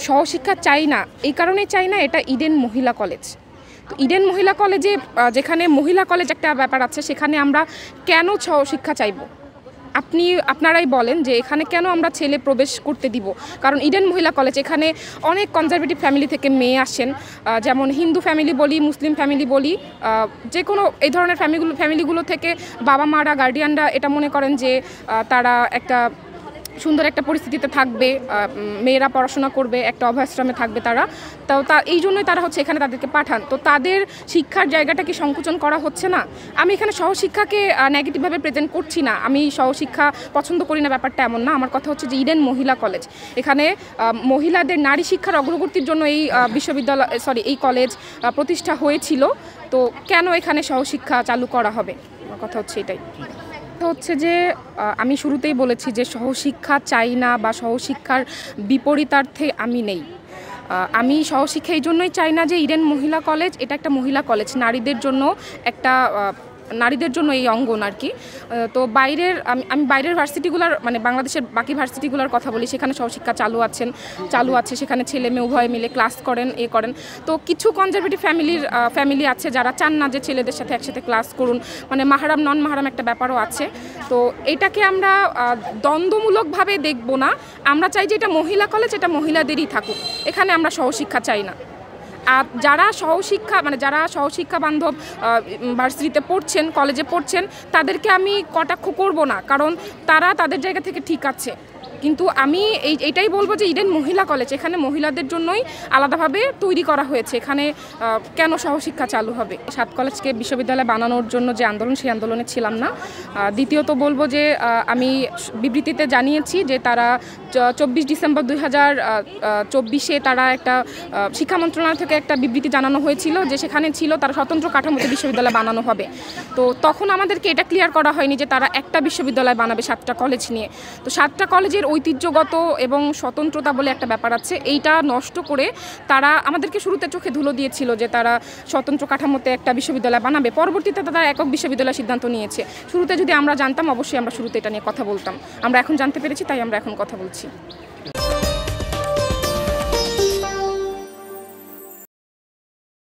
সহশিক্ষা চাই না, এই কারণেই চাই না, এটা ইডেন মহিলা কলেজ। তো ইডেন মহিলা কলেজে যেখানে মহিলা কলেজ একটা ব্যাপার আছে, সেখানে আমরা কেন সহশিক্ষা চাইব? আপনারাই বলেন যে এখানে কেন আমরা ছেলে প্রবেশ করতে দিব? কারণ ইডেন মহিলা কলেজ, এখানে অনেক কনজারভেটিভ ফ্যামিলি থেকে মেয়ে আসেন, যেমন হিন্দু ফ্যামিলি বলি, মুসলিম ফ্যামিলি বলি, যে কোনো এই ধরনের ফ্যামিলিগুলো থেকে বাবা মারা, গার্ডিয়ানরা এটা মনে করেন যে তারা একটা সুন্দর একটা পরিস্থিতিতে থাকবে, মেয়েরা পড়াশোনা করবে, একটা অভয়াশ্রমে থাকবে তারা। তো এই জন্যই তারা হচ্ছে এখানে তাদেরকে পাঠান। তো তাদের শিক্ষার জায়গাটা কি সংকুচন করা হচ্ছে না? আমি এখানে সহশিক্ষাকে নেগেটিভভাবে প্রেজেন্ট করছি না, আমি সহশিক্ষা পছন্দ করি না, ব্যাপারটা এমন না। আমার কথা হচ্ছে যে ইডেন মহিলা কলেজ, এখানে মহিলাদের নারী শিক্ষার অগ্রগতির জন্য এই এই কলেজ প্রতিষ্ঠা হয়েছিল। তো কেন এখানে সহশিক্ষা চালু করা হবে? আমার কথা হচ্ছে এটাই। হচ্ছে যে আমি শুরুতেই বলেছি যে সহশিক্ষা চাই না বা সহশিক্ষার বিপরীতার্থে আমি নেই। আমি সহশিক্ষা এই জন্যই চাই না যে ইডেন মহিলা কলেজ এটা একটা মহিলা কলেজ, নারীদের জন্য এই অঙ্গন আর কি। তো আমি বাইরের ভার্সিটিগুলোর, মানে বাংলাদেশের বাকি ভার্সিটিগুলোর কথা বলি, সেখানে সহশিক্ষা চালু আছে, সেখানে ছেলে মেয়ে উভয় মিলে ক্লাস করেন, করেন। তো কিছু কনজারভেটিভ ফ্যামিলি আছে যারা চান না যে ছেলেদের সাথে একসাথে ক্লাস করুন, মানে মাহারাম নন মাহারাম একটা ব্যাপারও আছে। তো এটাকে আমরা দ্বন্দ্বমূলকভাবে দেখব না, আমরা চাই যে এটা মহিলা কলেজ, এটা মহিলাদেরই থাকুক, এখানে আমরা সহশিক্ষা চাই না। আর যারা সহশিক্ষা বান্ধব ভার্সিটিতে পড়ছেন, কলেজে পড়ছেন, তাদেরকে আমি কটাক্ষ করব না, কারণ তারা তাদের জায়গা থেকে ঠিক আছে। কিন্তু আমি এইটাই বলবো যে ইডেন মহিলা কলেজ এখানে মহিলাদের জন্যই আলাদাভাবে তৈরি করা হয়েছে, এখানে কেন সহশিক্ষা চালু হবে? 7 কলেজকে বিশ্ববিদ্যালয় বানানোর জন্য যে আন্দোলন, সেই আন্দোলনে ছিলাম না। দ্বিতীয়ত বলবো যে আমি বিবৃতিতে জানিয়েছি যে তারা 24 ডিসেম্বর 2024 তারা একটা শিক্ষা মন্ত্রণালয় থেকে একটা বিবৃতি জানানো হয়েছিল যে সেখানে ছিল তারা স্বতন্ত্র কাঠামোতে বিশ্ববিদ্যালয় বানানো হবে। তো তখন আমাদেরকে এটা ক্লিয়ার করা হয়নি যে তারা একটা বিশ্ববিদ্যালয় বানাবে 7টা কলেজ নিয়ে। তো 7টা কলেজের ঐতিহ্যগত এবং স্বতন্ত্রতা বলে একটা ব্যাপার আছে, এইটা নষ্ট করে তারা আমাদেরকে শুরুতে চোখে ধুলো দিয়েছিল যে তারা স্বতন্ত্র কাঠামোতে একটা বিশ্ববিদ্যালয় বানাবে। পরবর্তীতে তারা একক বিশ্ববিদ্যালয়ের সিদ্ধান্ত নিয়েছে। শুরুতে যদি আমরা জানতাম, অবশ্যই আমরা শুরুতে এটা নিয়ে কথা বলতাম। আমরা এখন জানতে পেরেছি, তাই আমরা এখন কথা বলছি।